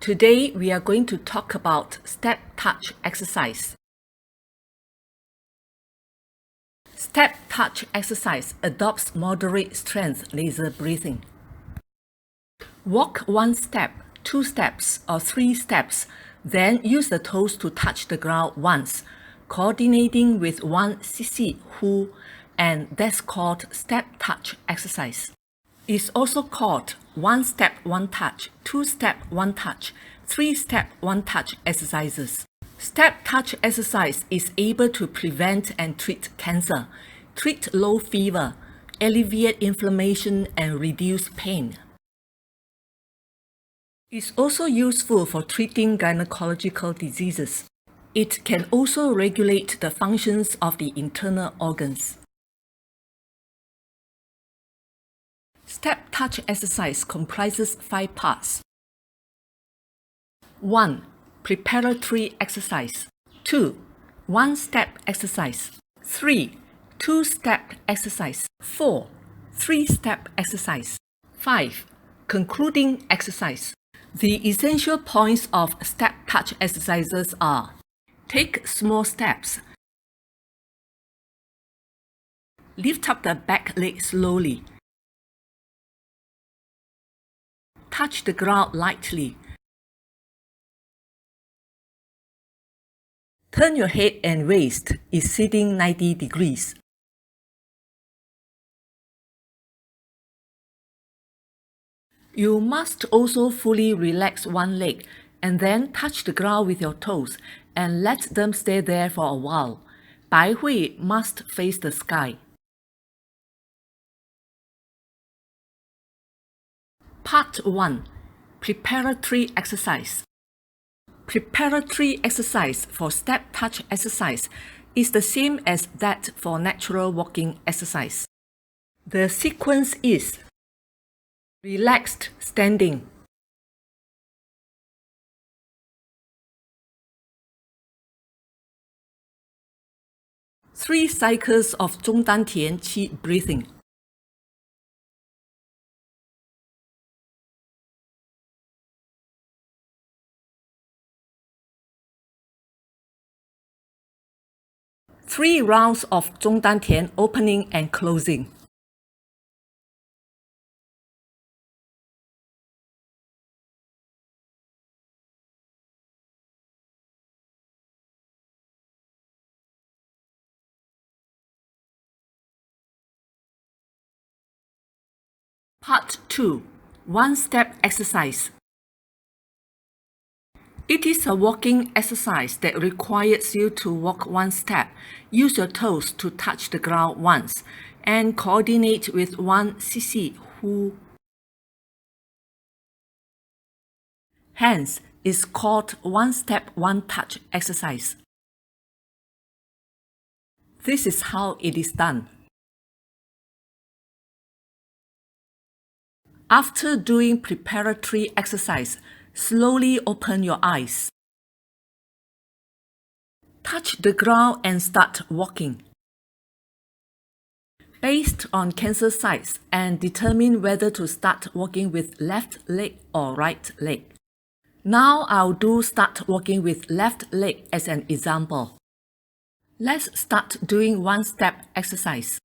Today we are going to talk about step touch exercise. Step touch exercise adopts moderate strength laser breathing. Walk 1 step, 2 steps or 3 steps, then use the toes to touch the ground once, coordinating with 1 cc hu, and that's called step touch exercise. It's also called 1 step 1 touch, 2 step 1 touch, 3 step 1 touch exercises. Step touch exercise is able to prevent and treat cancer, treat low fever, alleviate inflammation and reduce pain. It's also useful for treating gynaecological diseases. It can also regulate the functions of the internal organs. Step touch exercise comprises 5 parts. 1. Preparatory exercise. 2. 1-step exercise. 3. 2-step exercise. 4. 3-step exercise. 5. Concluding exercise. The essential points of step touch exercises are: take small steps. Lift up the back leg slowly. Touch the ground lightly. Turn your head and waist exceeding 90 degrees. You must also fully relax one leg and then touch the ground with your toes and let them stay there for a while. Bai Hui must face the sky. Part 1. Preparatory exercise. Preparatory exercise for step touch exercise is the same as that for natural walking exercise. The sequence is: relaxed standing, three cycles of 中丹田 qi breathing, three rounds of 中丹田 opening and closing. Part 2. 1-step exercise. It is a walking exercise that requires you to walk 1 step, use your toes to touch the ground once, and coordinate with 1 cc hu. Hence, it's called 1-step 1 touch exercise. This is how it is done. After doing preparatory exercise, slowly open your eyes. Touch the ground and start walking. Based on cancer size, and determine whether to start walking with left leg or right leg. Now I'll do start walking with left leg as an example. Let's start doing 1-step exercise.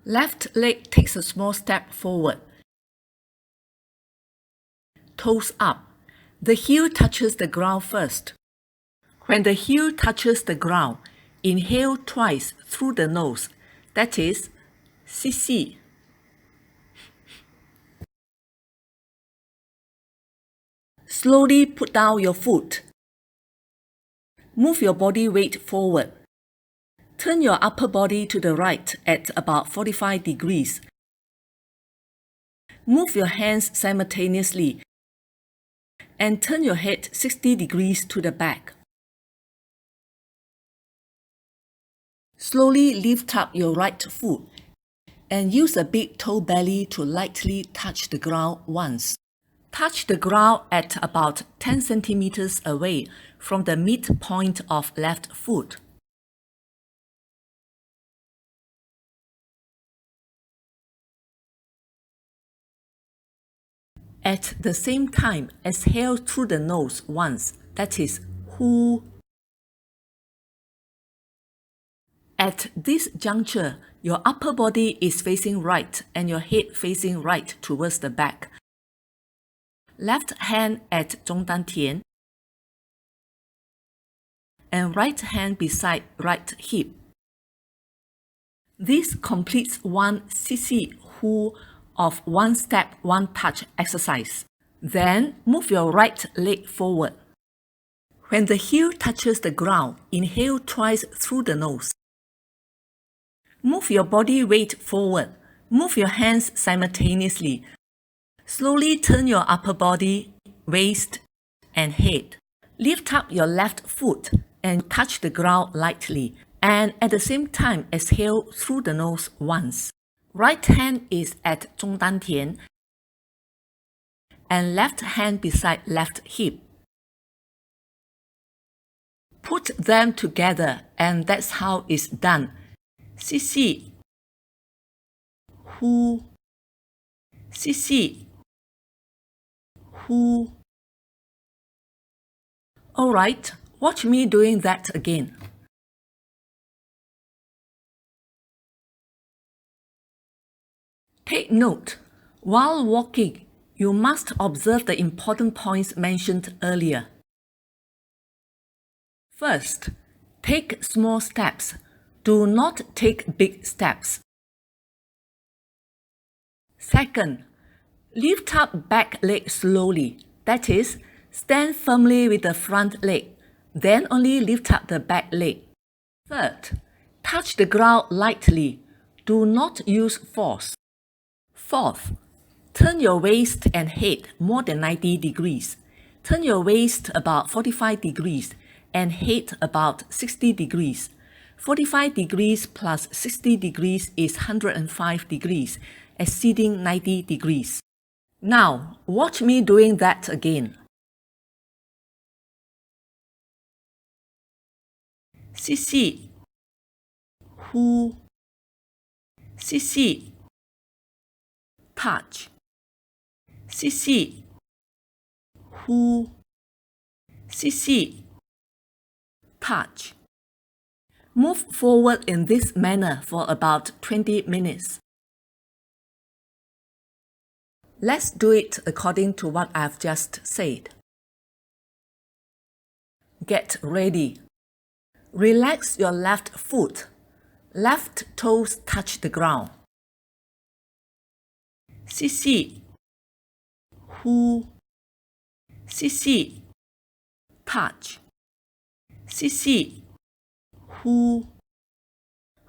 Left leg takes a small step forward. Toes up. The heel touches the ground first. When the heel touches the ground, inhale twice through the nose, that is, cc. Slowly put down your foot. Move your body weight forward. Turn your upper body to the right at about 45 degrees. Move your hands simultaneously and turn your head 60 degrees to the back. Slowly lift up your right foot and use a big toe belly to lightly touch the ground once. Touch the ground at about 10 centimeters away from the midpoint of left foot. At the same time, exhale through the nose once, that is, hu. At this juncture, your upper body is facing right and your head facing right towards the back. Left hand at 中丹田 and right hand beside right hip. This completes one CC Hu of one step, one touch exercise. Then move your right leg forward. When the heel touches the ground, inhale twice through the nose. Move your body weight forward. Move your hands simultaneously. Slowly turn your upper body, waist, and head. Lift up your left foot and touch the ground lightly. And at the same time, exhale through the nose once. Right hand is at 中丹田 and left hand beside left hip. Put them together and that's how it's done. CC Hu CC Hu. Alright, watch me doing that again. Take note, while walking, you must observe the important points mentioned earlier. First, take small steps. Do not take big steps. Second, lift up back leg slowly. That is, stand firmly with the front leg, then only lift up the back leg. Third, touch the ground lightly. Do not use force. Fourth, turn your waist and head more than 90 degrees. Turn your waist about 45 degrees and head about 60 degrees. 45 degrees plus 60 degrees is 105 degrees, exceeding 90 degrees. Now, watch me doing that again. CC Hu CC touch CC Hu CC touch. Move forward in this manner for about 20 minutes. Let's do it according to what I've just said. Get ready. Relax your left foot. Left toes touch the ground. CC Hu CC touch CC Hu.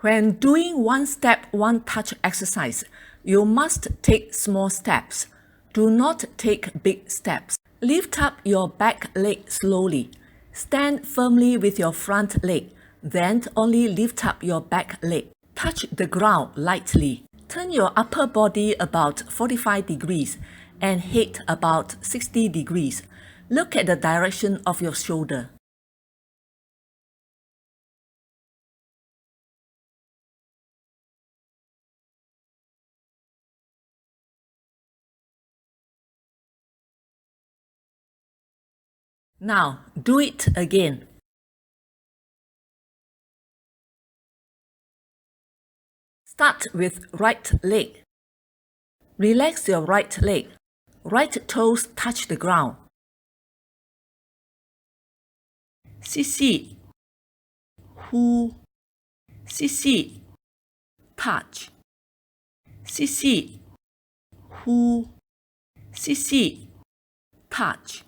When doing one step, one touch exercise, you must take small steps. Do not take big steps. Lift up your back leg slowly. Stand firmly with your front leg. Then only lift up your back leg. Touch the ground lightly. Turn your upper body about 45 degrees and head about 60 degrees. Look at the direction of your shoulder. Now, do it again. Start with right leg. Relax your right leg. Right toes touch the ground. CC Hu CC touch CC Hu CC touch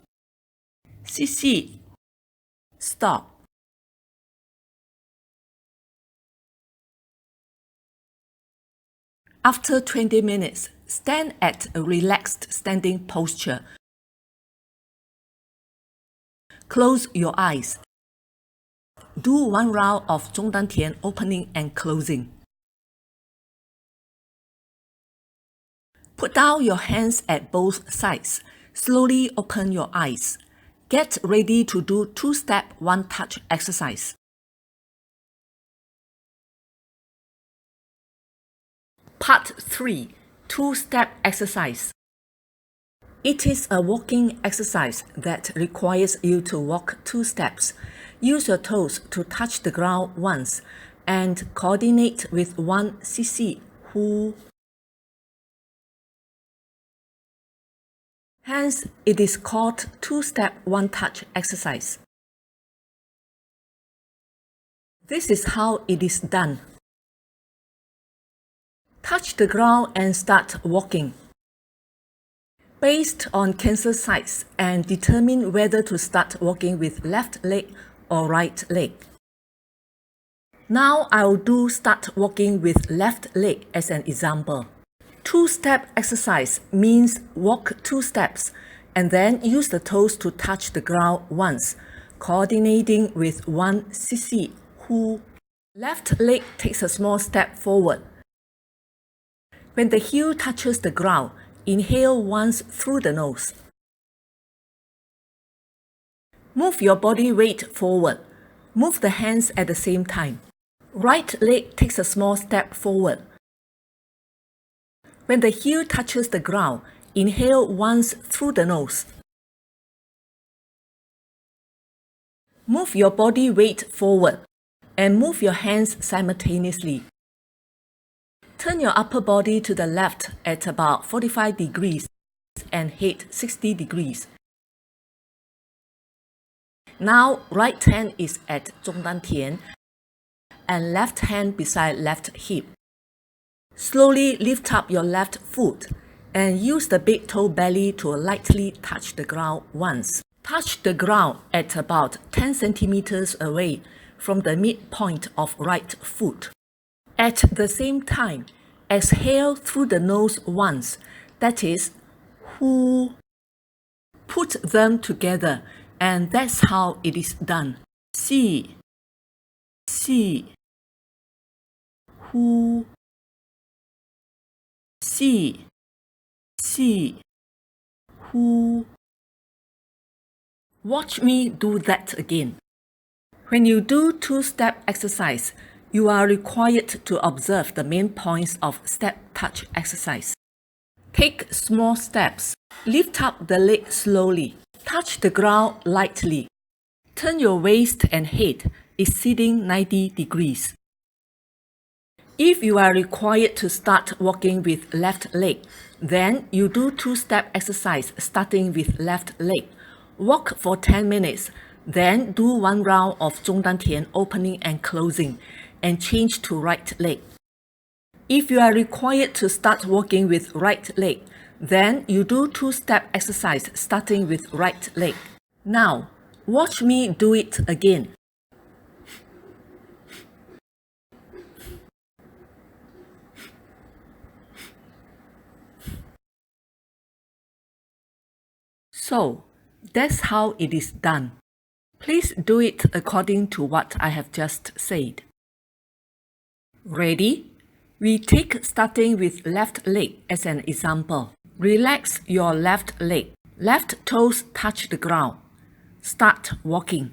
CC stop. After 20 minutes, stand at a relaxed standing posture. Close your eyes. Do one round of 中丹田 opening and closing. Put down your hands at both sides. Slowly open your eyes. Get ready to do two-step, one-touch exercise. Part 3. Two-step exercise. It is a walking exercise that requires you to walk 2 steps, use your toes to touch the ground once, and coordinate with 1 cc hu. Hence, it is called 2-step 1-touch exercise. This is how it is done. Touch the ground and start walking. Based on cancer size, and determine whether to start walking with left leg or right leg. Now I will do start walking with left leg as an example. 2-step exercise means walk 2 steps and then use the toes to touch the ground once, coordinating with 1 cc hu. Left leg takes a small step forward. When the heel touches the ground, inhale once through the nose. Move your body weight forward. Move the hands at the same time. Right leg takes a small step forward. When the heel touches the ground, inhale once through the nose. Move your body weight forward and move your hands simultaneously. Turn your upper body to the left at about 45 degrees and head 60 degrees. Now, right hand is at 中丹田 and left hand beside left hip. Slowly lift up your left foot and use the big toe belly to lightly touch the ground once. Touch the ground at about 10 centimeters away from the midpoint of right foot. At the same time, exhale through the nose once, that is, hu. Put them together, and that's how it is done. Si, si, hu. Si, si, hu. Watch me do that again. When you do 2-step exercise, you are required to observe the main points of step touch exercise. Take small steps. Lift up the leg slowly. Touch the ground lightly. Turn your waist and head exceeding 90 degrees. If you are required to start walking with left leg, then you do 2-step exercise starting with left leg. Walk for 10 minutes, then do 1 round of 中丹田 opening and closing, and change to right leg. If you are required to start walking with right leg, then you do 2-step exercise starting with right leg. Now, watch me do it again. So, that's how it is done. Please do it according to what I have just said. Ready? We take starting with left leg as an example. Relax your left leg. Left toes touch the ground. Start walking.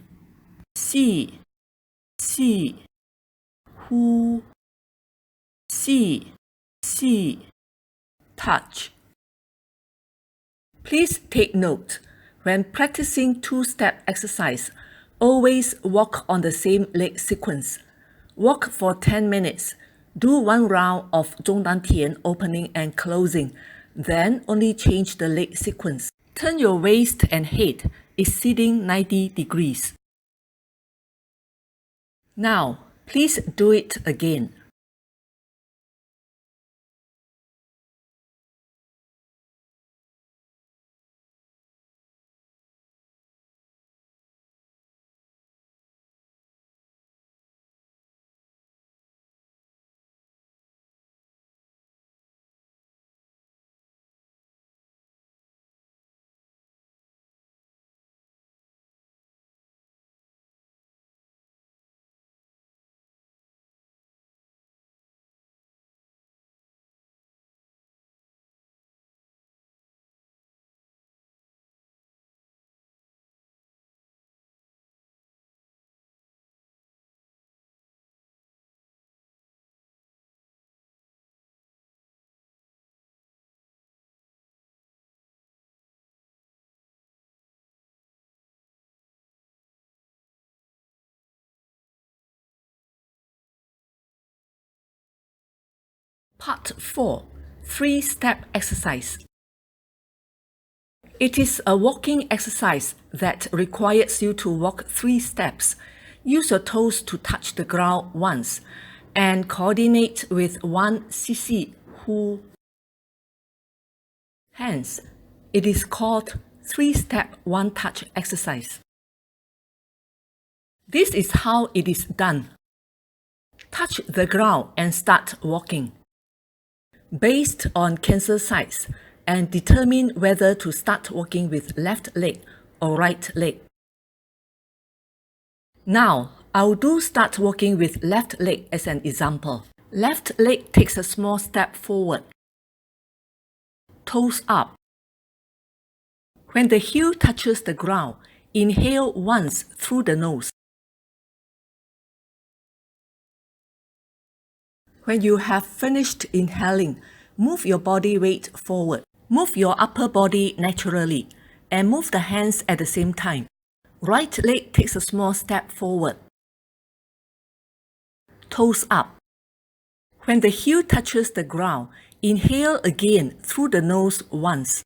Si, si, hu. Si, si, touch. Please take note, when practicing 2-step exercise, always walk on the same leg sequence. Walk for 10 minutes. Do 1 round of 中丹田 opening and closing, then only change the leg sequence. Turn your waist and head exceeding 90 degrees. Now, please do it again. Part 4. 3-step exercise. It is a walking exercise that requires you to walk 3 steps. Use your toes to touch the ground once and coordinate with 1 cc hu. Hence, it is called 3-step 1-touch exercise. This is how it is done. Touch the ground and start walking. Based on cancer size, and determine whether to start walking with left leg or right leg. Now, I'll do start walking with left leg as an example. Left leg takes a small step forward. Toes up. When the heel touches the ground, inhale once through the nose. When you have finished inhaling, move your body weight forward. Move your upper body naturally and move the hands at the same time. Right leg takes a small step forward. Toes up. When the heel touches the ground, inhale again through the nose once.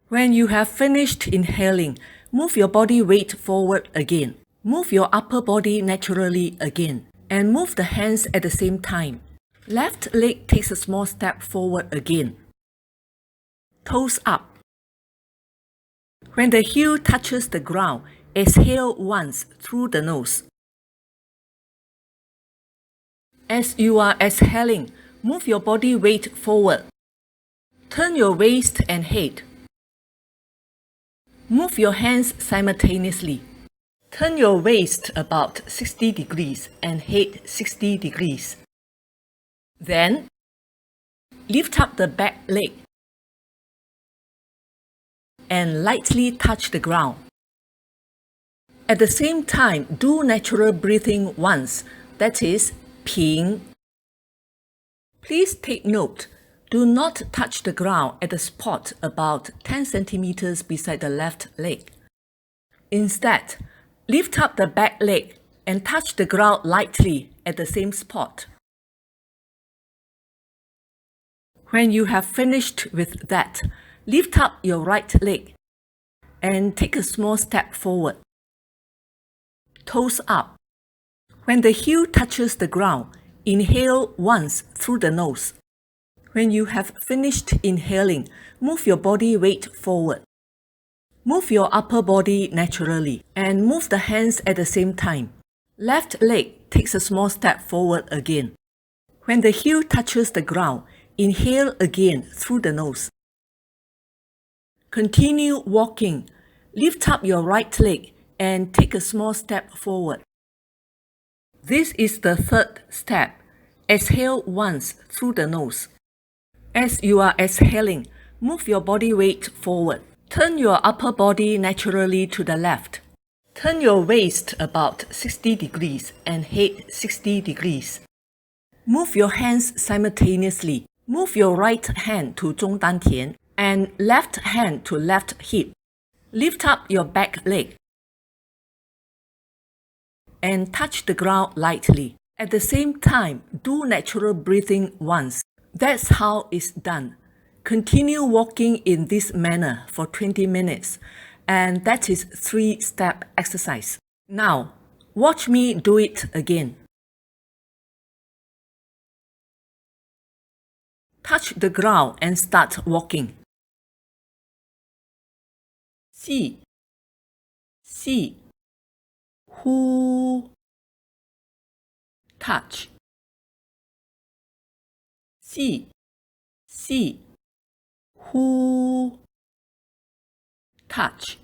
When you have finished inhaling, move your body weight forward again. Move your upper body naturally again and move the hands at the same time. Left leg takes a small step forward again. Toes up. When the heel touches the ground, exhale once through the nose. As you are exhaling, move your body weight forward. Turn your waist and head. Move your hands simultaneously. Turn your waist about 60 degrees and head 60 degrees. Then, lift up the back leg and lightly touch the ground. At the same time, do natural breathing once, that is, 平. Please take note, do not touch the ground at the spot about 10 centimeters beside the left leg. Instead, lift up the back leg and touch the ground lightly at the same spot. When you have finished with that, lift up your right leg and take a small step forward. Toes up. When the heel touches the ground, inhale once through the nose. When you have finished inhaling, move your body weight forward. Move your upper body naturally and move the hands at the same time. Left leg takes a small step forward again. When the heel touches the ground, inhale again through the nose. Continue walking. Lift up your right leg and take a small step forward. This is the 3rd step. Exhale once through the nose. As you are exhaling, move your body weight forward. Turn your upper body naturally to the left. Turn your waist about 60 degrees and head 60 degrees. Move your hands simultaneously. Move your right hand to 中丹田 and left hand to left hip. Lift up your back leg and touch the ground lightly. At the same time, do natural breathing once. That's how it's done. Continue walking in this manner for 20 minutes, and that is 3-step exercise. Now, watch me do it again. Touch the ground and start walking. 吸 吸 呼 touch 吸吸呼 touch.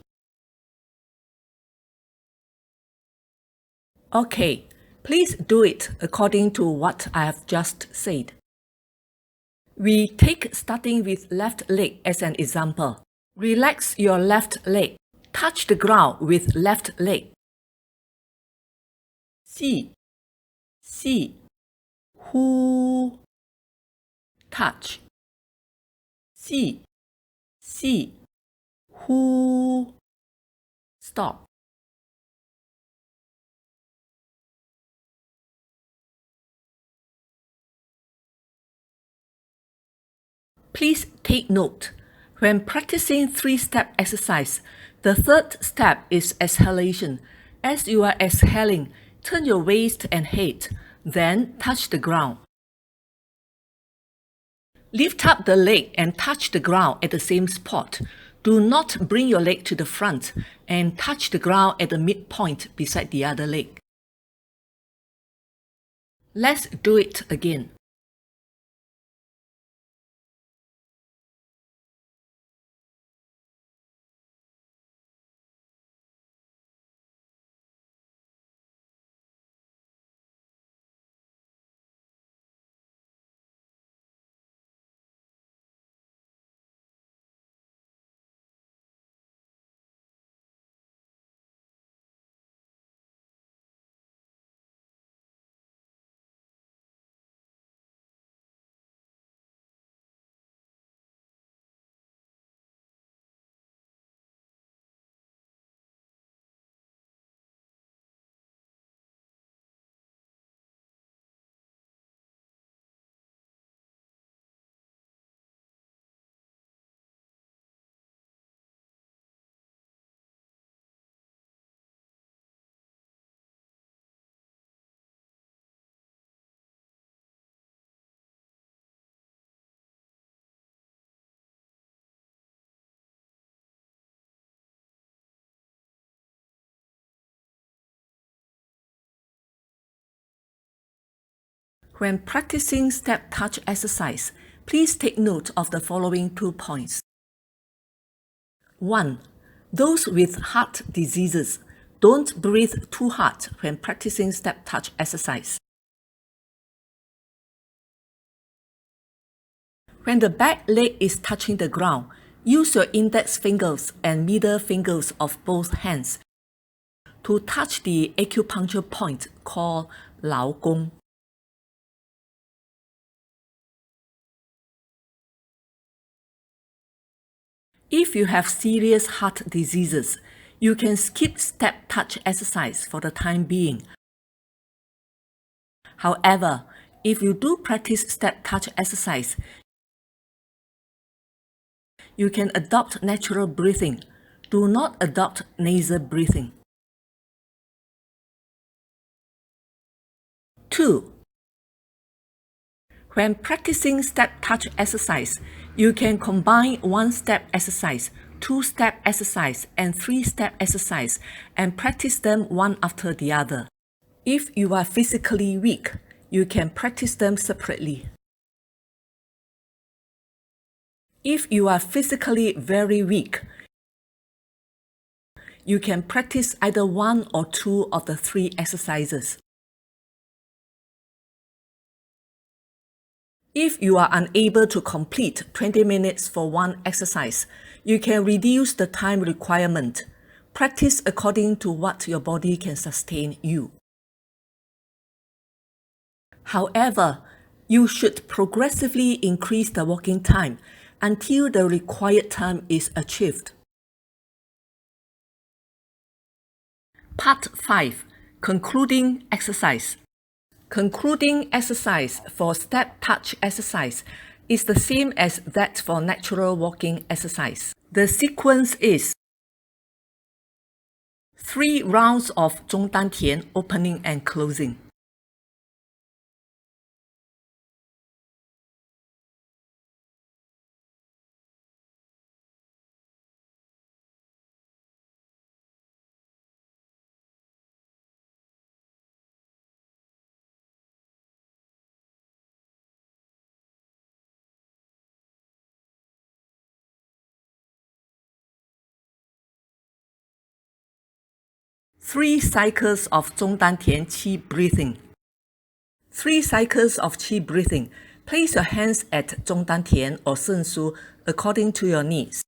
Okay, please do it according to what I have just said. We take starting with left leg as an example. Relax your left leg. Touch the ground with left leg. 吸吸呼 touch 吸吸呼 stop. Please take note, when practicing 3-step exercise, the third step is exhalation. As you are exhaling, turn your waist and head, then touch the ground. Lift up the leg and touch the ground at the same spot. Do not bring your leg to the front and touch the ground at the midpoint beside the other leg. Let's do it again. When practicing step touch exercise, please take note of the following 2 points. 1. Those with heart diseases, don't breathe too hard when practicing step touch exercise. When the back leg is touching the ground, use your index fingers and middle fingers of both hands to touch the acupuncture point called Lao Gong. If you have serious heart diseases, you can skip step touch exercise for the time being. However, if you do practice step touch exercise, you can adopt natural breathing. Do not adopt nasal breathing. 2. When practicing step touch exercise, you can combine 1-step exercise, 2-step exercise, and 3-step exercise and practice them one after the other. If you are physically weak, you can practice them separately. If you are physically very weak, you can practice either 1 or 2 of the 3 exercises. If you are unable to complete 20 minutes for one exercise, you can reduce the time requirement. Practice according to what your body can sustain you. However, you should progressively increase the walking time until the required time is achieved. Part 5. Concluding exercise. Concluding exercise for step touch exercise is the same as that for natural walking exercise. The sequence is 3 rounds of 中丹田 opening and closing. Three cycles of 中丹田 Qi breathing. 3 cycles of Qi breathing. Place your hands at 中丹田 or 圣书 according to your needs.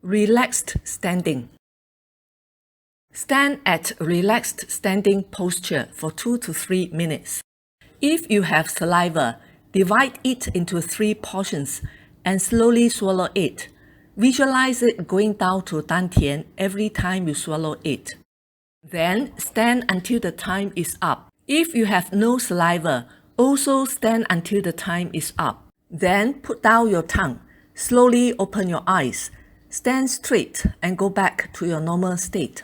Relaxed standing. Stand at relaxed standing posture for 2 to 3 minutes. If you have saliva, divide it into 3 portions and slowly swallow it. Visualize it going down to Dantian every time you swallow it. Then stand until the time is up. If you have no saliva, also stand until the time is up. Then put down your tongue. Slowly open your eyes. Stand straight and go back to your normal state.